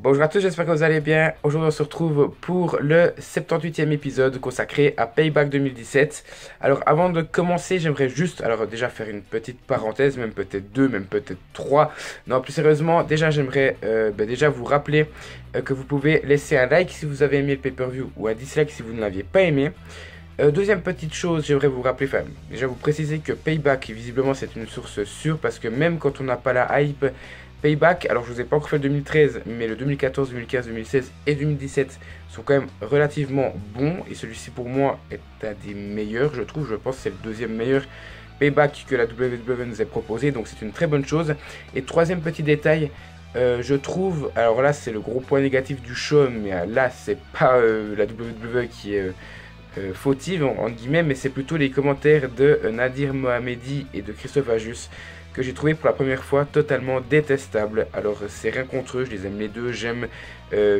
Bonjour à tous, j'espère que vous allez bien. Aujourd'hui on se retrouve pour le 78e épisode consacré à Payback 2017. Alors avant de commencer, j'aimerais juste déjà faire une petite parenthèse, même peut-être deux, même peut-être trois. Non, plus sérieusement, déjà j'aimerais déjà vous rappeler que vous pouvez laisser un like si vous avez aimé le pay-per-view ou un dislike si vous ne l'aviez pas aimé. Deuxième petite chose, j'aimerais vous rappeler, enfin déjà vous préciser que Payback, visiblement c'est une source sûre parce que même quand on n'a pas la hype, Payback, alors je vous ai pas encore fait le 2013, mais le 2014, 2015, 2016 et 2017 sont quand même relativement bons. Et celui-ci pour moi est un des meilleurs, je trouve. Je pense que c'est le deuxième meilleur Payback que la WWE nous a proposé, donc c'est une très bonne chose. Et troisième petit détail, je trouve, alors là c'est le gros point négatif du show, mais là c'est pas la WWE qui est fautive, entre guillemets, mais c'est plutôt les commentaires de Nadir Mohamedi et de Christophe Ajus, que j'ai trouvé pour la première fois totalement détestable. Alors c'est rien contre eux, je les aime les deux, j'aime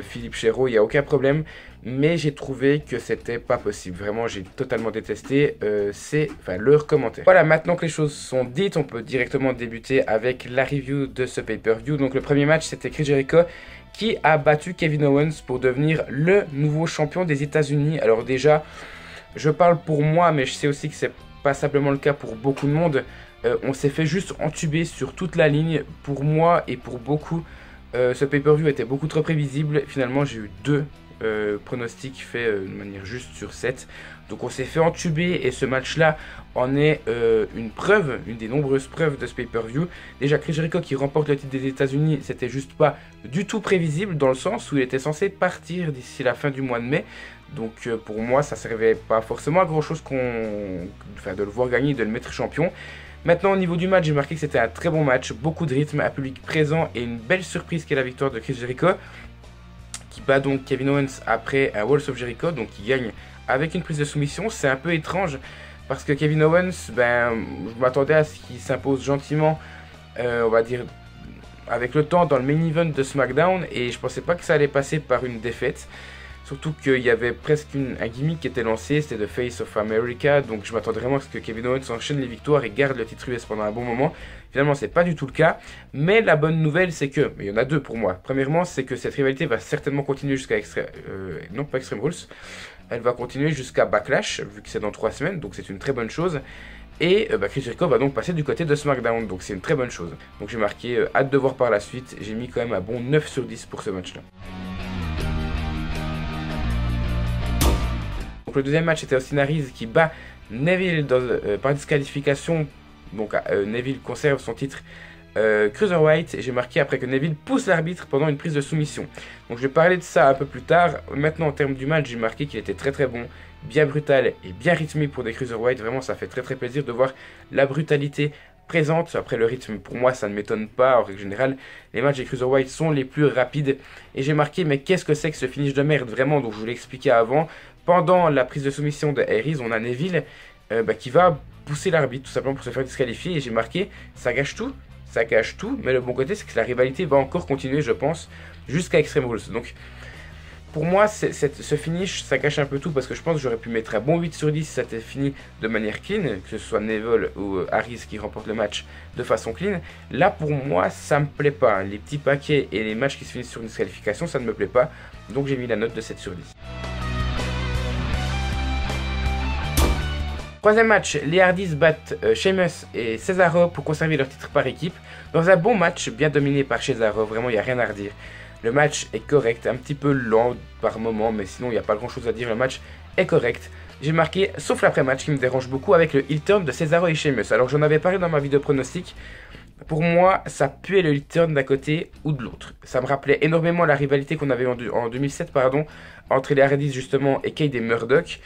Philippe Chéreau, il n'y a aucun problème, mais j'ai trouvé que c'était pas possible. Vraiment, j'ai totalement détesté leurs commentaires. Voilà, maintenant que les choses sont dites, on peut directement débuter avec la review de ce pay-per-view. Donc le premier match, c'était Chris Jericho qui a battu Kevin Owens pour devenir le nouveau champion des États-Unis. Alors déjà, je parle pour moi, mais je sais aussi que c'est pas simplement le cas pour beaucoup de monde. On s'est fait juste entuber sur toute la ligne. Pour moi et pour beaucoup, ce pay-per-view était beaucoup trop prévisible. Finalement, j'ai eu deux pronostics faits de manière juste sur 7. Donc on s'est fait entuber et ce match-là en est une preuve, une des nombreuses preuves de ce pay-per-view. Déjà, Chris Jericho qui remporte le titre des États-Unis, c'était juste pas du tout prévisible dans le sens où il était censé partir d'ici la fin du mois de mai. Donc pour moi, ça servait pas forcément à grand-chose de le voir gagner, de le mettre champion. Maintenant, au niveau du match, j'ai marqué que c'était un très bon match, beaucoup de rythme, un public présent et une belle surprise qui est la victoire de Chris Jericho, qui bat donc Kevin Owens après un Walls of Jericho, donc qui gagne avec une prise de soumission. C'est un peu étrange parce que Kevin Owens, je m'attendais à ce qu'il s'impose gentiment, on va dire, avec le temps dans le main event de SmackDown, et je pensais pas que ça allait passer par une défaite. Surtout qu'il y avait presque un gimmick qui était lancé, c'était The Face of America, donc je m'attendais vraiment à ce que Kevin Owens enchaîne les victoires et garde le titre US pendant un bon moment. Finalement, c'est pas du tout le cas, mais la bonne nouvelle, c'est que, il y en a deux pour moi. Premièrement, c'est que cette rivalité va certainement continuer jusqu'à non pas Extreme Rules, elle va continuer jusqu'à Backlash, vu que c'est dans 3 semaines, donc c'est une très bonne chose. Et Chris Jericho va donc passer du côté de SmackDown, donc c'est une très bonne chose. Donc j'ai marqué hâte de voir par la suite, j'ai mis quand même un bon 9 sur 10 pour ce match-là. Donc le deuxième match, c'était Austin Aries qui bat Neville par disqualification. Donc Neville conserve son titre Cruiserweight. Et j'ai marqué après que Neville pousse l'arbitre pendant une prise de soumission. Donc je vais parler de ça un peu plus tard. Maintenant, en termes du match, j'ai marqué qu'il était très très bon, bien brutal et bien rythmé pour des Cruiserweight. Vraiment, ça fait très très plaisir de voir la brutalité présente. Après, le rythme, pour moi, ça ne m'étonne pas. En règle générale, les matchs des Cruiserweight sont les plus rapides. Et j'ai marqué, mais qu'est-ce que c'est que ce finish de merde, vraiment. Donc je vous l'ai expliqué avant. Pendant la prise de soumission de Aries, on a Neville qui va pousser l'arbitre tout simplement pour se faire disqualifier. Et j'ai marqué, ça gâche tout, mais le bon côté c'est que la rivalité va encore continuer, je pense, jusqu'à Extreme Rules. Donc pour moi, ce finish, ça gâche un peu tout parce que je pense que j'aurais pu mettre un bon 8 sur 10 si ça était fini de manière clean, que ce soit Neville ou Aries qui remporte le match de façon clean. Là, pour moi, ça me plaît pas. Les petits paquets et les matchs qui se finissent sur une disqualification, ça ne me plaît pas. Donc j'ai mis la note de 7 sur 10. Troisième match, les Hardys battent Sheamus et Cesaro pour conserver leur titre par équipe. Dans un bon match, bien dominé par Cesaro, vraiment il n'y a rien à redire. Le match est correct, un petit peu lent par moment, mais sinon il n'y a pas grand chose à dire, le match est correct. J'ai marqué, sauf l'après-match qui me dérange beaucoup, avec le heel turn de Cesaro et Sheamus. Alors j'en avais parlé dans ma vidéo pronostic. Pour moi, ça puait le heel turn d'un côté ou de l'autre. Ça me rappelait énormément la rivalité qu'on avait en 2007 entre les Hardys justement et Cade et Murdoch.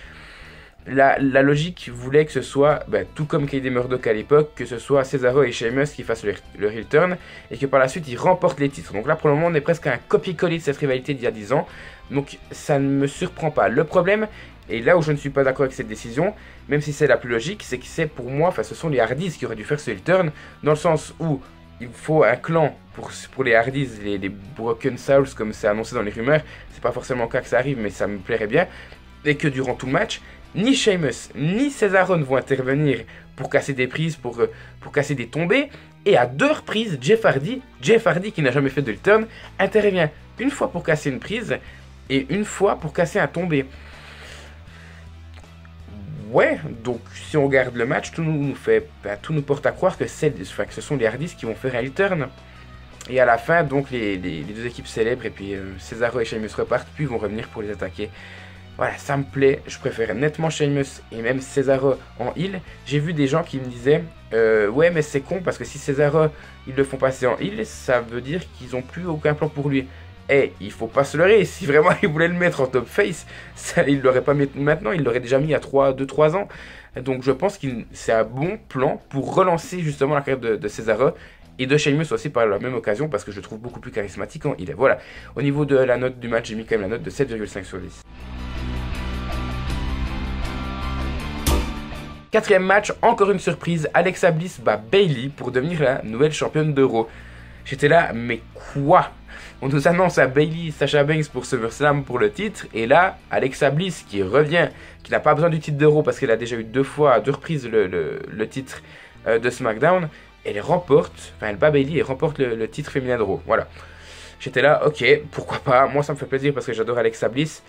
La logique voulait que ce soit, tout comme Cade et Murdoch à l'époque, que ce soit Cesaro et Sheamus qui fassent le heel turn et que par la suite ils remportent les titres. Donc là pour le moment on est presque à un copier-coller de cette rivalité d'il y a 10 ans. Donc ça ne me surprend pas. Le problème, et là où je ne suis pas d'accord avec cette décision, même si c'est la plus logique, c'est que c'est pour moi, ce sont les Hardys qui auraient dû faire ce heel turn, dans le sens où il faut un clan pour les Hardys, les Broken Souls comme c'est annoncé dans les rumeurs. C'est pas forcément le cas que ça arrive, mais ça me plairait bien. Et que durant tout le match, ni Sheamus ni Cesaro ne vont intervenir pour casser des prises, pour casser des tombées. Et à 2 reprises, Jeff Hardy qui n'a jamais fait de heel turn, intervient une fois pour casser une prise et une fois pour casser un tombé. Ouais, donc si on regarde le match, tout nous porte à croire que ce sont les Hardys qui vont faire un heel turn. Et à la fin, donc les deux équipes célèbrent et puis Cesaro et Sheamus repartent, puis vont revenir pour les attaquer. Voilà, ça me plaît, je préfère nettement Sheamus et même Cesaro en heel. J'ai vu des gens qui me disaient ouais mais c'est con parce que si Cesaro ils le font passer en heel, ça veut dire qu'ils n'ont plus aucun plan pour lui. Eh, il faut pas se leurrer, si vraiment il voulait le mettre en top face, ça, il l'aurait pas mis maintenant, il l'aurait déjà mis à 2-3 ans. Donc je pense que c'est un bon plan pour relancer justement la carrière de Cesaro et de Sheamus aussi par la même occasion parce que je le trouve beaucoup plus charismatique quand il est. Voilà, au niveau de la note du match, j'ai mis quand même la note de 7,5 sur 10. Quatrième match, encore une surprise, Alexa Bliss bat Bayley pour devenir la nouvelle championne d'Euro. J'étais là, mais quoi? On nous annonce à Bayley, Sasha Banks pour SummerSlam pour le titre, et là, Alexa Bliss qui revient, qui n'a pas besoin du titre d'Euro parce qu'elle a déjà eu deux reprises le titre de SmackDown, elle bat Bayley et remporte le titre féminin d'Euro. Voilà. J'étais là, ok, pourquoi pas, moi ça me fait plaisir parce que j'adore Alexa Bliss.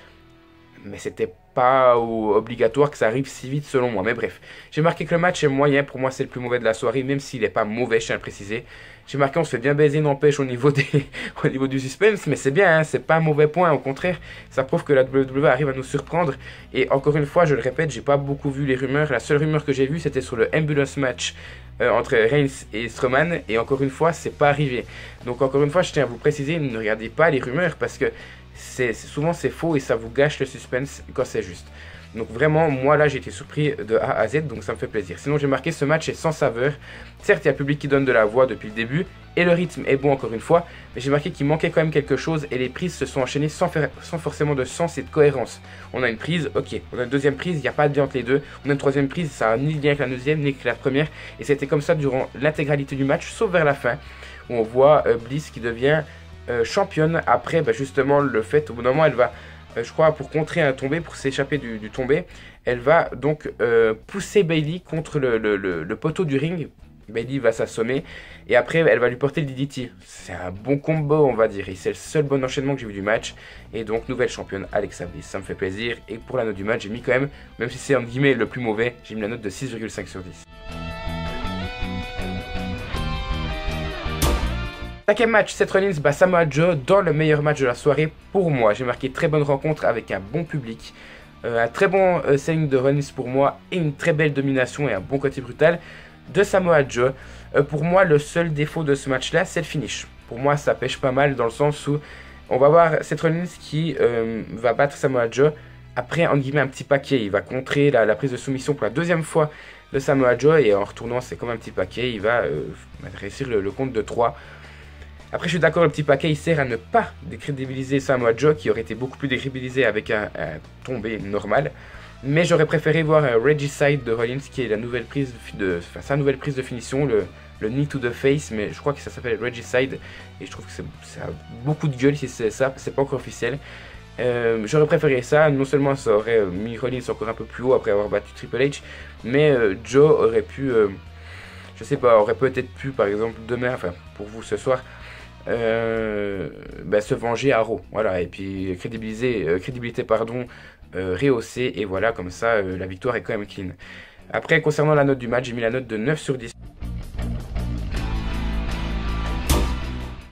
Mais c'était pas obligatoire que ça arrive si vite selon moi. Mais bref, j'ai marqué que le match est moyen. Pour moi, c'est le plus mauvais de la soirée, même s'il n'est pas mauvais, je tiens à le préciser. J'ai marqué on se fait bien baiser, n'empêche au niveau du suspense. Mais c'est bien, hein, c'est pas un mauvais point. Au contraire, ça prouve que la WWE arrive à nous surprendre. Et encore une fois, je le répète, j'ai pas beaucoup vu les rumeurs. La seule rumeur que j'ai vue, c'était sur le Ambulance match entre Reigns et Strowman. Et encore une fois, c'est pas arrivé. Donc encore une fois, je tiens à vous préciser, ne regardez pas les rumeurs parce que souvent c'est faux et ça vous gâche le suspense quand c'est juste. Donc vraiment, moi là j'ai été surpris de A à Z, donc ça me fait plaisir. Sinon j'ai marqué ce match est sans saveur. Certes il y a le public qui donne de la voix depuis le début et le rythme est bon encore une fois, mais j'ai marqué qu'il manquait quand même quelque chose et les prises se sont enchaînées sans forcément de sens et de cohérence. On a une prise, ok, on a une deuxième prise, il n'y a pas de lien entre les deux. On a une troisième prise, ça n'a ni lien avec la deuxième ni avec la première. Et c'était comme ça durant l'intégralité du match, sauf vers la fin où on voit Bliss qui devient championne après justement le fait au bout d'un moment elle va je crois pour contrer un tombé, pour s'échapper du tombé, elle va donc pousser Bayley contre le poteau du ring. Bayley va s'assommer et après elle va lui porter le DDT. C'est un bon combo on va dire et c'est le seul bon enchaînement que j'ai vu du match. Et donc nouvelle championne Alexa Bliss, ça me fait plaisir. Et pour la note du match j'ai mis quand même si c'est en guillemets le plus mauvais, j'ai mis la note de 6,5 sur 10. Cinquième match, Seth Rollins bat Samoa Joe dans le meilleur match de la soirée pour moi. J'ai marqué très bonne rencontre avec un bon public, un très bon selling de Rollins pour moi et une très belle domination et un bon côté brutal de Samoa Joe. Pour moi, le seul défaut de ce match-là, c'est le finish. Pour moi, ça pêche pas mal dans le sens où on va voir Seth Rollins qui va battre Samoa Joe. Après, en guillemets, un petit paquet. Il va contrer la prise de soumission pour la deuxième fois de Samoa Joe et en retournant, c'est comme un petit paquet. Il va réussir le compte de 3. Après, je suis d'accord, le petit paquet, il sert à ne pas décrédibiliser Samoa Joe, qui aurait été beaucoup plus décrédibilisé avec un tombé normal. Mais j'aurais préféré voir un Regicide de Rollins, qui est sa nouvelle prise de finition, le knee to the face, mais je crois que ça s'appelle Regicide, et je trouve que ça a beaucoup de gueule si c'est ça, c'est pas encore officiel. J'aurais préféré ça, non seulement ça aurait mis Rollins encore un peu plus haut après avoir battu Triple H, mais Joe aurait pu, je sais pas, aurait peut-être pu, par exemple, demain, enfin pour vous ce soir, se venger à Raw, voilà, et puis crédibilité rehaussée, et voilà, comme ça la victoire est quand même clean. Après, concernant la note du match, j'ai mis la note de 9 sur 10.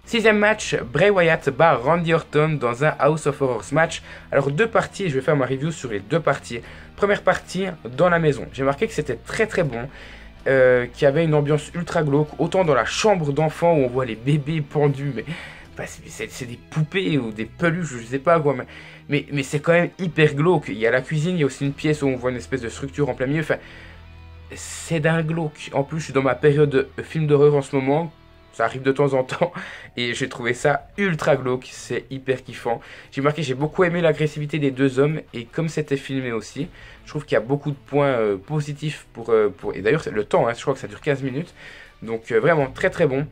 Sixième match, Bray Wyatt bat Randy Orton dans un House of Horrors match. Alors deux parties, je vais faire ma review sur les deux parties. Première partie, dans la maison. J'ai marqué que c'était très très bon. Qui avait une ambiance ultra glauque, autant dans la chambre d'enfant où on voit les bébés pendus, mais c'est des poupées ou des peluches, je sais pas quoi, mais c'est quand même hyper glauque. Il y a la cuisine, il y a aussi une pièce où on voit une espèce de structure en plein milieu, enfin, c'est d'un glauque. En plus, je suis dans ma période de film d'horreur en ce moment. Ça arrive de temps en temps et j'ai trouvé ça ultra glauque, c'est hyper kiffant. J'ai marqué, j'ai beaucoup aimé l'agressivité des deux hommes et comme c'était filmé aussi, je trouve qu'il y a beaucoup de points positifs et d'ailleurs le temps, hein, je crois que ça dure 15 minutes, donc vraiment très très bon.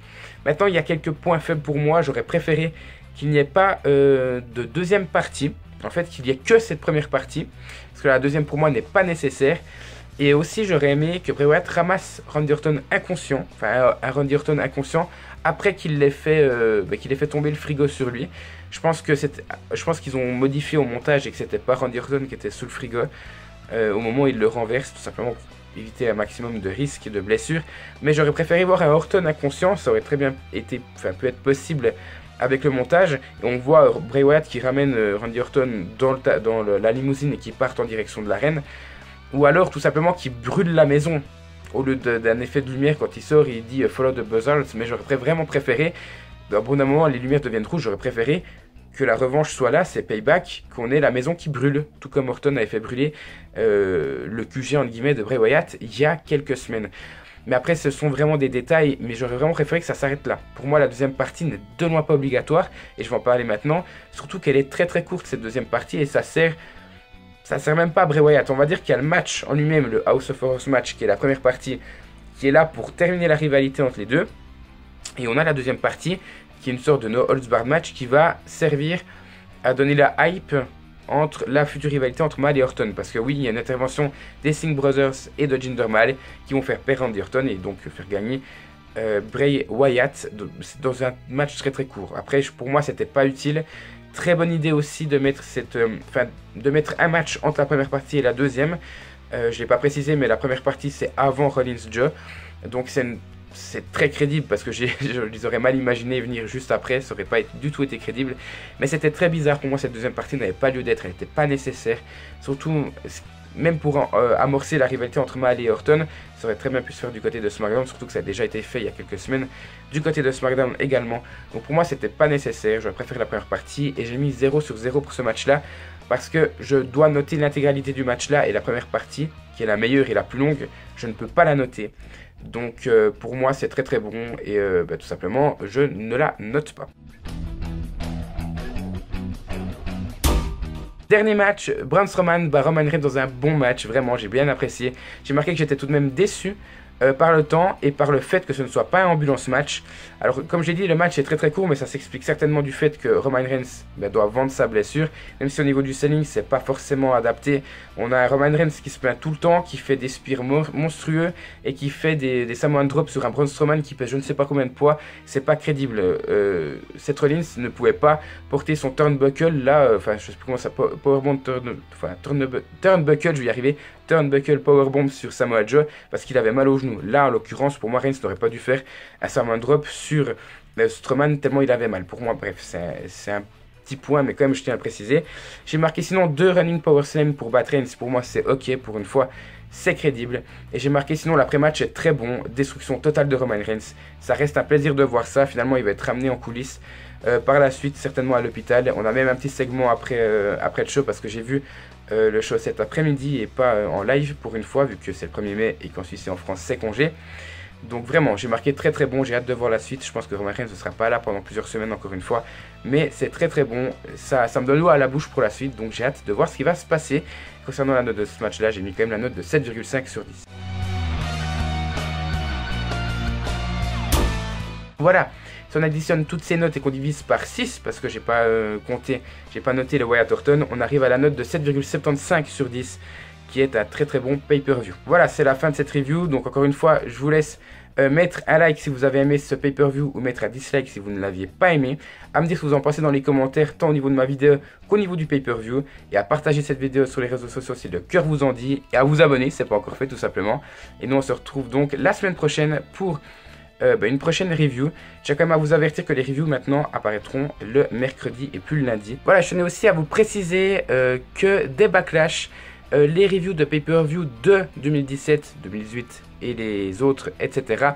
Maintenant il y a quelques points faibles pour moi, j'aurais préféré qu'il n'y ait pas de deuxième partie, en fait qu'il n'y ait que cette première partie, parce que la deuxième pour moi n'est pas nécessaire. Et aussi, j'aurais aimé que Bray Wyatt ramasse Randy Orton inconscient, enfin un Randy Orton inconscient, après qu'il ait fait tomber le frigo sur lui. Je pense qu'ils ont modifié au montage et que c'était pas Randy Orton qui était sous le frigo au moment où il le renverse, tout simplement pour éviter un maximum de risques et de blessures. Mais j'aurais préféré voir un Orton inconscient, ça aurait très bien été, peut être possible avec le montage. Et on voit Bray Wyatt qui ramène Randy Orton dans la limousine et qui part en direction de l'arène. Ou alors tout simplement qui brûle la maison. Au lieu d'un effet de lumière, quand il sort, il dit Follow the buzzards. Mais j'aurais vraiment préféré, au bout d'un moment, les lumières deviennent rouges. J'aurais préféré que la revanche soit là, c'est Payback, qu'on ait la maison qui brûle. Tout comme Orton avait fait brûler le QG entre guillemets de Bray Wyatt il y a quelques semaines. Mais après, ce sont vraiment des détails, mais j'aurais vraiment préféré que ça s'arrête là. Pour moi, la deuxième partie n'est de loin pas obligatoire, et je vais en parler maintenant. Surtout qu'elle est très très courte, cette deuxième partie, et ça sert même pas à Bray Wyatt. On va dire qu'il y a le match en lui-même, le House of Horrors match, qui est la première partie, qui est là pour terminer la rivalité entre les deux. Et on a la deuxième partie, qui est une sorte de no holds barred match, qui va servir à donner la hype entre la future rivalité entre Mal et Orton. Parce que oui, il y a une intervention des Singh Brothers et de Jinder Mahal qui vont faire perdre Randy Orton et donc faire gagner Bray Wyatt dans un match très très court. Après, pour moi, c'était pas utile. Très bonne idée aussi de mettre, un match entre la première partie et la deuxième. Je ne l'ai pas précisé, mais la première partie, c'est avant Rollins-Joe. Donc c'est très crédible parce que je les aurais mal imaginé venir juste après, ça aurait pas du tout été crédible. Mais c'était très bizarre pour moi, cette deuxième partie n'avait pas lieu d'être, elle n'était pas nécessaire. Surtout, même pour amorcer la rivalité entre Mahal et Orton, ça aurait très bien pu se faire du côté de SmackDown, surtout que ça a déjà été fait il y a quelques semaines du côté de SmackDown également. Donc pour moi, c'était pas nécessaire, j'aurais préféré la première partie et j'ai mis 0 sur 0 pour ce match-là parce que je dois noter l'intégralité du match-là et la première partie, qui est la meilleure et la plus longue, je ne peux pas la noter. Donc pour moi c'est très très bon et tout simplement je ne la note pas. Dernier match, Braun Strowman bat Roman Reigns dans un bon match, vraiment j'ai bien apprécié. J'ai marqué que j'étais tout de même déçu par le temps et par le fait que ce ne soit pas un ambulance match. Alors comme j'ai dit, le match est très très court, mais ça s'explique certainement du fait que Roman Reigns doit vendre sa blessure. Même si au niveau du selling c'est pas forcément adapté. On a un Roman Reigns qui se plaint tout le temps, qui fait des spires monstrueux et qui fait des Samoan drops sur un Braun Strowman qui pèse je ne sais pas combien de poids. C'est pas crédible. Seth Rollins ne pouvait pas porter son turnbuckle là, je sais plus comment ça, powerbomb turnbuckle, je vais y arriver, turnbuckle powerbomb sur Samoa Joe parce qu'il avait mal au genou. Là en l'occurrence pour moi Reigns n'aurait pas dû faire un Samoan drop sur Strowman tellement il avait mal. Pour moi bref c'est un petit point mais quand même je tiens à le préciser. J'ai marqué sinon 2 running power slam pour battre Reigns, pour moi c'est ok, pour une fois c'est crédible. Et j'ai marqué sinon l'après-match est très bon, destruction totale de Roman Reigns, ça reste un plaisir de voir ça. Finalement il va être ramené en coulisses par la suite certainement à l'hôpital. On a même un petit segment après le show parce que j'ai vu le show cet après-midi et pas en live pour une fois vu que c'est le 1er mai et qu'en Suisse et en France c'est congé. Donc vraiment j'ai marqué très très bon, j'ai hâte de voir la suite. Je pense que Roman Reigns ne sera pas là pendant plusieurs semaines encore une fois, mais c'est très très bon, ça me donne l'eau à la bouche pour la suite. Donc j'ai hâte de voir ce qui va se passer. Concernant la note de ce match là, j'ai mis quand même la note de 7,5 sur 10. Voilà, si on additionne toutes ces notes et qu'on divise par 6, parce que j'ai pas noté le Wyatt Orton, on arrive à la note de 7,75 sur 10, qui est un très très bon pay-per-view. Voilà, c'est la fin de cette review. Donc encore une fois, je vous laisse mettre un like si vous avez aimé ce pay-per-view ou mettre un dislike si vous ne l'aviez pas aimé. À me dire ce que vous en pensez dans les commentaires, tant au niveau de ma vidéo qu'au niveau du pay-per-view. Et à partager cette vidéo sur les réseaux sociaux si le cœur vous en dit. Et à vous abonner, c'est pas encore fait tout simplement. Et nous on se retrouve donc la semaine prochaine pour une prochaine review. Je tiens quand même à vous avertir que les reviews maintenant apparaîtront le mercredi et plus le lundi. Voilà, je tenais aussi à vous préciser que des Backlash, les reviews de pay-per-view de 2017, 2018 et les autres, etc.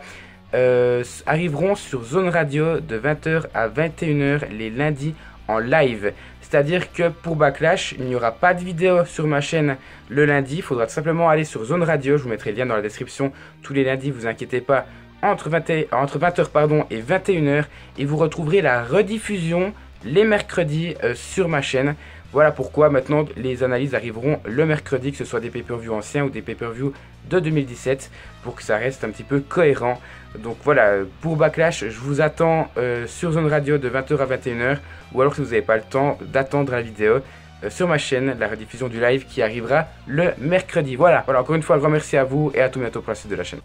arriveront sur Zone Radio de 20h à 21h les lundis en live. C'est-à-dire que pour Backlash, il n'y aura pas de vidéo sur ma chaîne le lundi. Il faudra tout simplement aller sur Zone Radio. Je vous mettrai le lien dans la description tous les lundis, vous inquiétez pas. Entre 20h et 21h. Et vous retrouverez la rediffusion les mercredis sur ma chaîne. Voilà pourquoi maintenant les analyses arriveront le mercredi, que ce soit des pay-per-view anciens ou des pay-per-view de 2017, pour que ça reste un petit peu cohérent. Donc voilà, pour Backlash, je vous attends sur Zone Radio de 20h à 21h, ou alors si vous n'avez pas le temps d'attendre la vidéo sur ma chaîne, la rediffusion du live qui arrivera le mercredi. Voilà, encore une fois, un grand merci à vous et à tout bientôt pour la suite de la chaîne.